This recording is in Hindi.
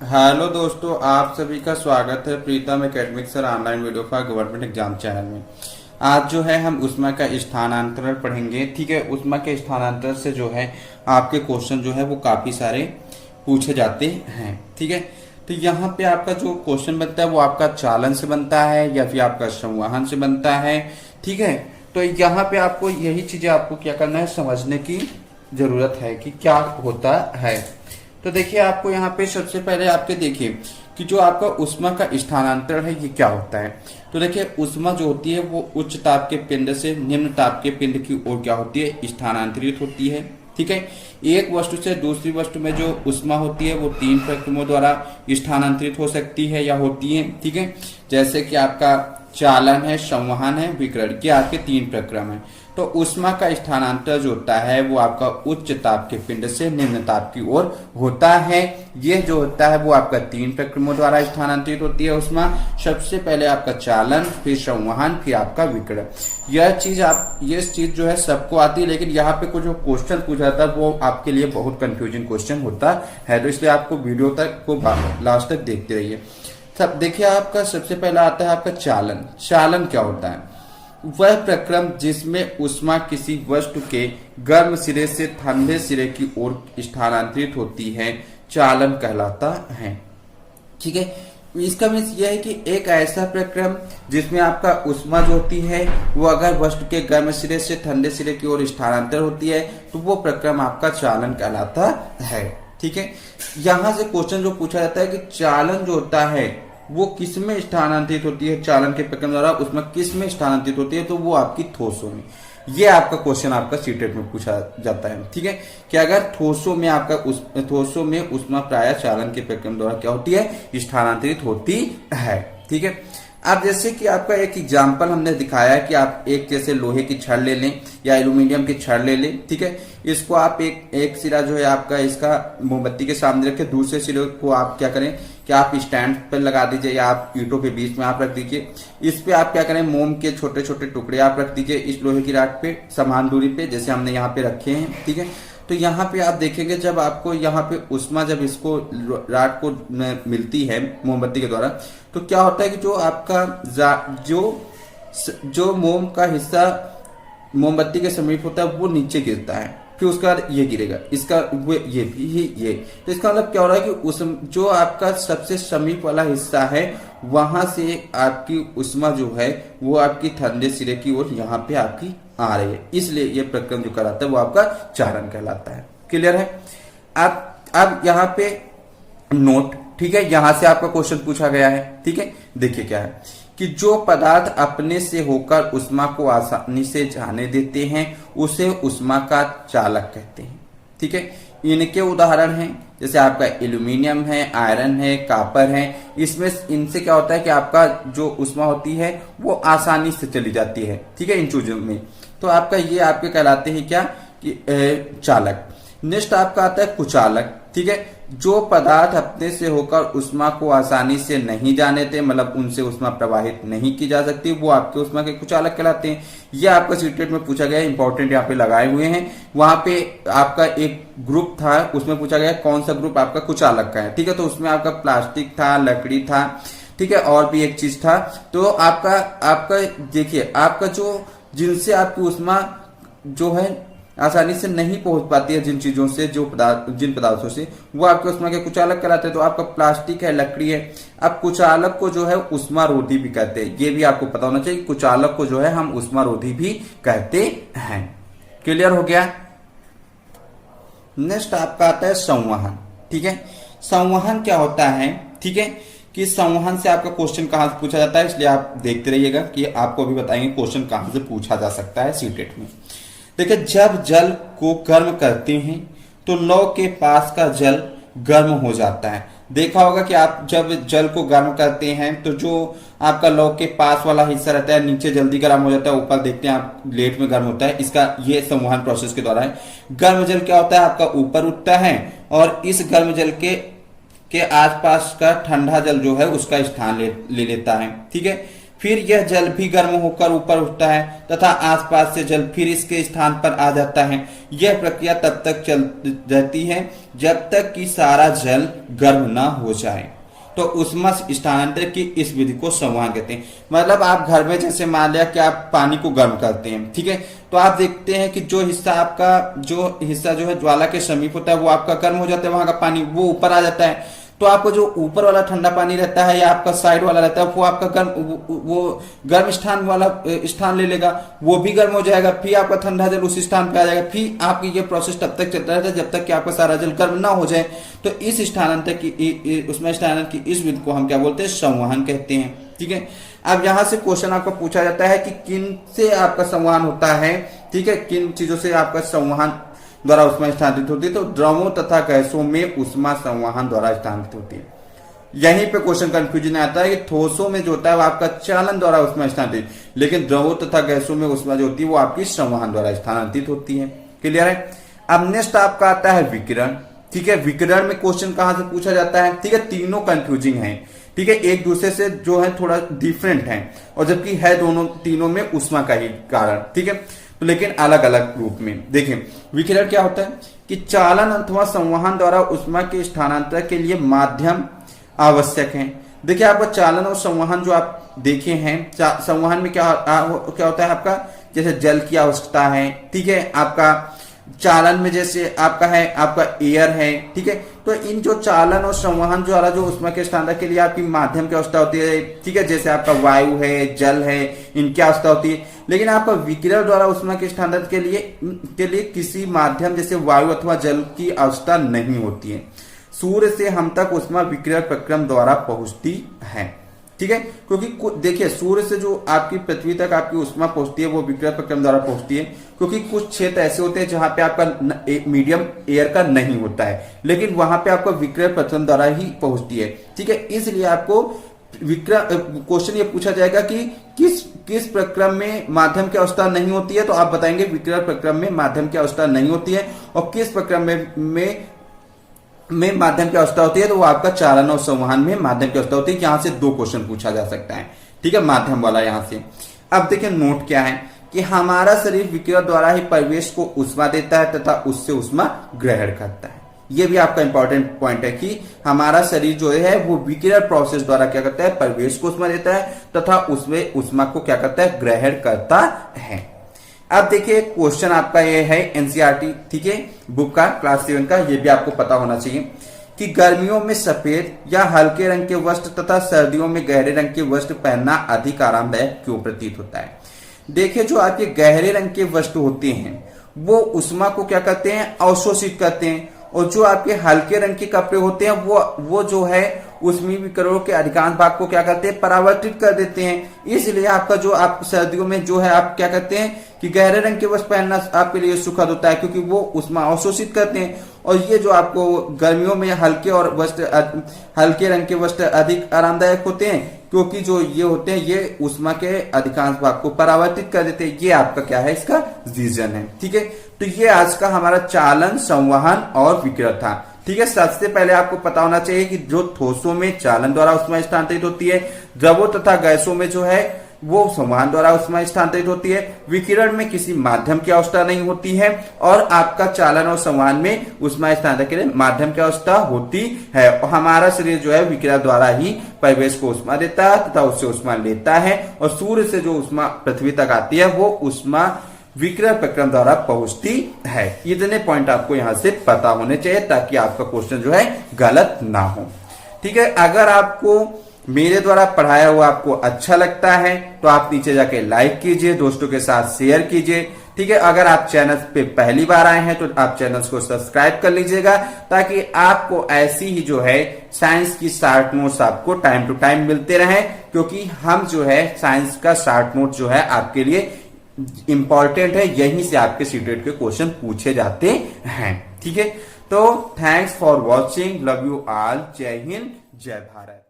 हेलो दोस्तों, आप सभी का स्वागत है Pritam academic sir online video for government exam channel में। आज जो है हम उष्मा का स्थानांतरण पढ़ेंगे। ठीक है, उष्मा के स्थानांतरण से जो है आपके क्वेश्चन जो है वो काफी सारे पूछे जाते हैं। ठीक है, तो यहाँ पे आपका जो क्वेश्चन बनता है वो आपका चालन से बनता है या फिर आपका संवहन से बनता है। ठीक है, तो यहाँ पे आपको यही चीजें आपको क्या करना है, समझने की जरूरत है कि क्या होता है। तो देखिए, आपको यहाँ पे सबसे पहले आपके देखिए कि जो आपका उष्मा का स्थानांतरण है ये क्या होता है। तो देखिए, उष्मा जो होती है वो उच्च ताप के पिंड से निम्न ताप के पिंड की ओर क्या होती है, स्थानांतरित होती है। ठीक है, एक वस्तु से दूसरी वस्तु में जो उष्मा होती है वो तीन प्रक्रमों द्वारा स्थानांतरित हो सकती है या होती है। ठीक है, जैसे कि आपका चालन है, संवहन है, विकिरण, ये आपके तीन प्रक्रम है। तो उष्मा का स्थानांतरण जो होता है वो आपका उच्च ताप के पिंड से निम्न ताप की ओर होता है। ये जो होता है वो आपका तीन प्रक्रमों द्वारा स्थानांतरित होती है उष्मा। सबसे पहले आपका चालन, फिर संवहन, फिर आपका विकिरण। यह चीज जो है सबको आती है, लेकिन यहाँ पे कुछ जो क्वेश्चन पूछा था वो आपके लिए बहुत कंफ्यूजिंग क्वेश्चन होता है, तो इसलिए आपको वीडियो तक को लास्ट तक देखते रहिए। सब देखिए, आपका सबसे पहला आता है आपका चालन। चालन क्या होता है? वह प्रक्रम जिसमें उष्मा किसी वस्तु के गर्म सिरे से ठंडे सिरे की ओर स्थानांतरित होती है, चालन कहलाता है। ठीक है, इसका मीन्स यह है कि एक ऐसा प्रक्रम जिसमें आपका उष्मा जो होती है वो अगर वस्तु के गर्म सिरे से ठंडे सिरे की ओर स्थानांतर होती है तो वो प्रक्रम आपका चालन कहलाता है। ठीक है, यहां से क्वेश्चन जो पूछा जाता है कि चालन जो होता है वो किस में स्थानांतरित होती है, चालन के प्रक्रम द्वारा उसमें किस में स्थानांतरित होती है, तो वो आपकी ठोसों में। ये आपका क्वेश्चन आपका सीटेट में पूछा जाता है। ठीक है, कि अगर ठोसों में आपका ठोसों में उष्मा प्राय चालन के प्रक्रम द्वारा क्या होती है, स्थानांतरित होती है। ठीक है, अब जैसे कि आपका एक एग्जाम्पल हमने दिखाया है कि आप एक जैसे लोहे की छड़ ले लें या एल्यूमिनियम की छड़ ले लें। ठीक है, इसको आप एक सिरा जो है आपका इसका मोमबत्ती के सामने रखें, दूसरे सिरे को आप क्या करें कि आप स्टैंड पर लगा दीजिए या आप ईंटों के बीच में आप रख दीजिए। इस पे आप क्या करें, मोम के छोटे छोटे टुकड़े आप रख दीजिए इस लोहे की राड पे समान दूरी पे, जैसे हमने यहाँ पे रखे हैं। ठीक है, तो यहाँ पे आप देखेंगे जब आपको यहाँ पे उष्मा जब इसको राड को मिलती है मोमबत्ती के द्वारा, तो क्या होता है कि जो आपका जो मोम का हिस्सा मोमबत्ती के समीप होता है वो नीचे गिरता है, फिर उसका बाद ये गिरेगा, इसका वो ये भी ये। तो इसका मतलब क्या हो रहा है कि उस जो आपका सबसे समीप वाला हिस्सा है वहां से आपकी उष्मा जो है वो आपकी ठंडे सिरे की ओर यहाँ पे आपकी आ रही है, इसलिए ये प्रक्रम जो कहलाता है वो आपका चालन कहलाता है। क्लियर है? अब यहाँ पे नोट। ठीक है, यहां से आपका क्वेश्चन पूछा गया है। ठीक है, देखिए क्या है कि जो पदार्थ अपने से होकर उष्मा को आसानी से जाने देते हैं उसे उष्मा का चालक कहते हैं। ठीक है, इनके उदाहरण हैं जैसे आपका एल्यूमिनियम है, आयरन है, कॉपर है। इसमें इनसे क्या होता है कि आपका जो उष्मा होती है वो आसानी से चली जाती है। ठीक है, इन चीजों में तो आपका ये आपके कहलाते हैं क्या कि चालक। नेक्स्ट आपका आता है कुचालक। ठीक है, जो पदार्थ अपने से होकर उष्मा को आसानी से नहीं जाने देते, मतलब उनसे उष्मा प्रवाहित नहीं की जा सकती, वो आपके उष्मा के कुचालक कहलाते हैं। ये आपका सीटेट में पूछा गया, इंपॉर्टेंट यहाँ पे लगाए हुए हैं। वहां पे आपका एक ग्रुप था, उसमें पूछा गया कौन सा ग्रुप आपका कुचालक का है। ठीक है, तो उसमें आपका प्लास्टिक था, लकड़ी था, ठीक है, और भी एक चीज था। तो आपका देखिए, आपका जो जिनसे आपकी उष्मा जो है आसानी से नहीं पहुंच पाती है, जिन चीजों से जिन पदार्थों से, वो आपके उष्मा के कुचालक कहलाते हैं। तो आपका प्लास्टिक है, लकड़ी है। अब कुचालक को जो है उष्मा रोधी भी कहते हैं, ये भी आपको पता होना चाहिए। कुचालक को जो है हम उष्मा रोधी भी कहते हैं। क्लियर हो गया? नेक्स्ट आपका आता है संवहन। ठीक है, संवहन क्या होता है? ठीक है, कि संवहन से आपका क्वेश्चन कहां से पूछा जाता है, इसलिए आप देखते रहिएगा कि आपको अभी बताएंगे क्वेश्चन कहां से पूछा जा सकता है सीटेट में। देखिए, जब जल को गर्म करते हैं तो लौ के पास का जल गर्म हो जाता है। देखा होगा कि आप जब जल को गर्म करते हैं तो जो आपका लौ के पास वाला हिस्सा रहता है नीचे जल्दी गर्म हो जाता है, ऊपर देखते हैं आप लेट में गर्म होता है। इसका ये संवहन प्रोसेस के द्वारा है। गर्म जल क्या होता है, आपका ऊपर उठता है और इस गर्म जल के आसपास का ठंडा जल जो है उसका स्थान ले लेता है। ठीक है, फिर यह जल भी गर्म होकर ऊपर उठता है तथा आसपास से जल फिर इसके स्थान पर आ जाता है। यह प्रक्रिया तब तक चल रहती है जब तक कि सारा जल गर्म ना हो जाए। तो उष्मा स्थानांतरण की इस विधि को संवहन कहते हैं। मतलब आप घर में जैसे मान लिया कि आप पानी को गर्म करते हैं, ठीक है, तो आप देखते हैं कि जो हिस्सा जो है ज्वाला के समीप होता है वो आपका गर्म हो जाता है, वहां का पानी वो ऊपर आ जाता है। तो आपको जो ऊपर वाला ठंडा पानी रहता है या आपका साइड वाला रहता है वो आपका गर्म स्थान वाला स्थान ले लेगा, वो भी गर्म हो जाएगा, फिर आपका ठंडा जल उस स्थान पे आ जाएगा। फिर आपकी ये प्रोसेस तब तक चलता रहता है जब तक कि आपका सारा जल गर्म ना हो जाए। तो इस स्थानांतर की उसमें स्थानांतर की इस विधि को हम क्या बोलते हैं, संवहन कहते हैं। ठीक है, अब यहां से क्वेश्चन आपको पूछा जाता है कि किन से आपका संवहन होता है, ठीक है, किन चीजों से आपका संवहन द्वारा उष्मा स्थानांतरित होती है। तो द्रवों तथा गैसों में उष्मा संवहन द्वारा स्थानांतरित होती है। यहीं पे क्वेश्चन कंफ्यूजन आता है कि ठोसों में जो होता है वो आपका चालन द्वारा उष्मा स्थानांतरित, लेकिन द्रवों तथा गैसों में उष्मा जो होती है वो आपकी संवहन द्वारा स्थानांतरित होती है। क्लियर है। अब नेक्स्ट आपका आता है विकिरण। ठीक है, विकिरण में क्वेश्चन कहां से पूछा जाता है, ठीक है, तीनों कंफ्यूजिंग है, ठीक है, एक दूसरे से जो है थोड़ा डिफरेंट है, और जबकि है दोनों तीनों में उष्मा का ही कारण, ठीक है, तो लेकिन अलग अलग रूप में। देखिए विकिरण क्या होता है कि चालन अथवा संवहन द्वारा उष्मा के स्थानांतरण के लिए माध्यम आवश्यक है। देखिए आपका चालन और संवहन जो आप देखे हैं, संवहन में क्या होता है आपका, जैसे जल की आवश्यकता है, ठीक है, आपका चालन में जैसे आपका है आपका एयर है, ठीक है, तो इन जो चालन और संवहन जो वाला जो उष्मा के स्थानांतरण के लिए आपकी माध्यम की आवश्यकता होती है, ठीक है, जैसे आपका वायु है, जल है, इनकी आवश्यकता होती है। लेकिन आपका विकिरण द्वारा उष्मा के स्थानांतरण के लिए किसी माध्यम जैसे वायु अथवा जल की आवश्यकता नहीं होती है। सूर्य से हम तक उष्मा विकिरण प्रक्रम द्वारा पहुंचती है, ठीक है, क्योंकि देखिए सूर्य से जो आपकी पृथ्वी तक आपकी उष्मा पहुंचती है वो विकिरण प्रक्रम द्वारा पहुंचती है, क्योंकि कुछ क्षेत्र ऐसे होते हैं जहां पे आपका मीडियम एयर का नहीं होता है, लेकिन वहां पे आपको विकिरण प्रक्रम द्वारा ही पहुंचती है। ठीक है, इसलिए आपको क्वेश्चन ये पूछा जाएगा कि किस प्रक्रम में माध्यम की अवस्था नहीं होती है, तो आप बताएंगे विकिरण प्रक्रम में माध्यम की अवस्था नहीं होती है, और किस प्रक्रम में माध्यम की अवस्था होती है, तो वो आपका चालन और संवहन में माध्यम की अवस्था होती है। यहां से दो क्वेश्चन पूछा जा सकता है, ठीक है, माध्यम वाला यहां से। अब देखिए नोट क्या है कि हमारा शरीर विकिरण द्वारा ही परिवेश को उष्मा देता है तथा उससे उष्मा ग्रहण करता है। ये भी आपका इंपॉर्टेंट पॉइंट है कि हमारा शरीर जो है वो विकिरण प्रोसेस द्वारा क्या करता है, परिवेश को उष्मा देता है तथा उसमें उष्मा को क्या करता है, ग्रहण करता है। अब देखिए क्वेश्चन आपका ये है एनसीईआरटी, ठीक है, बुक का क्लास 7 का, ये भी आपको पता होना चाहिए कि गर्मियों में सफेद या हल्के रंग के वस्त्र तथा सर्दियों में गहरे रंग के वस्त्र पहनना अधिक आरामदायक क्यों प्रतीत होता है। देखिए जो आपके गहरे रंग के वस्त्र होते हैं वो उष्मा को क्या करते हैं, अवशोषित करते हैं, और जो आपके हल्के रंग के कपड़े होते हैं वो जो है उसमें विकिरणों के अधिकांश भाग को क्या करते हैं, परावर्तित कर देते हैं। इसलिए आपका जो आप सर्दियों में जो है आप क्या करते हैं कि गहरे रंग के वस्त्र पहनना आपके लिए सुखद होता है, क्योंकि वो उष्मा अवशोषित करते हैं। और ये जो आपको गर्मियों में हल्के रंग के वस्त्र अधिक आरामदायक होते हैं, क्योंकि जो ये होते हैं ये उष्मा के अधिकांश भाग को परावर्तित कर देते हैं। ये आपका क्या है, इसका रीजन है। ठीक है, तो ये आज का हमारा चालन, संवहन और विकिरण था। ठीक है, सबसे पहले आपको पता होना चाहिए कि जो ठोसों में चालन द्वारा उष्मा स्थानांतरित होती है, द्रवों तथा गैसों में जो है वो संवहन द्वारा उष्मा स्थानांतरित होती है, विकिरण में किसी माध्यम की अवस्था नहीं होती है, और आपका चालन और संवहन में उष्मा स्थानांतरण के लिए माध्यम की अवस्था होती है। और हमारा शरीर जो है विकिरण द्वारा ही परिवेश को उष्मा देता है तथा उससे उष्मा लेता है, और सूर्य से जो उष्मा पृथ्वी तक आती है वो उष्मा विकिरण प्रक्रम द्वारा पहुंचती है। इतने पॉइंट आपको यहां से पता होने चाहिए ताकि आपका क्वेश्चन जो है गलत ना हो। ठीक है, अगर आपको मेरे द्वारा पढ़ाया हुआ आपको अच्छा लगता है तो आप नीचे जाके लाइक कीजिए, दोस्तों के साथ शेयर कीजिए। ठीक है, अगर आप चैनल पे पहली बार आए हैं तो आप चैनल को सब्सक्राइब कर लीजिएगा, ताकि आपको ऐसी ही जो है साइंस की शॉर्ट नोट्स आपको टाइम टू टाइम मिलते रहे, क्योंकि हम जो है साइंस का शॉर्ट नोट जो है आपके लिए इंपॉर्टेंट है, यहीं से आपके सीटेट के क्वेश्चन पूछे जाते हैं। ठीक है, तो thanks for watching, love you all, जय हिंद, जय भारत।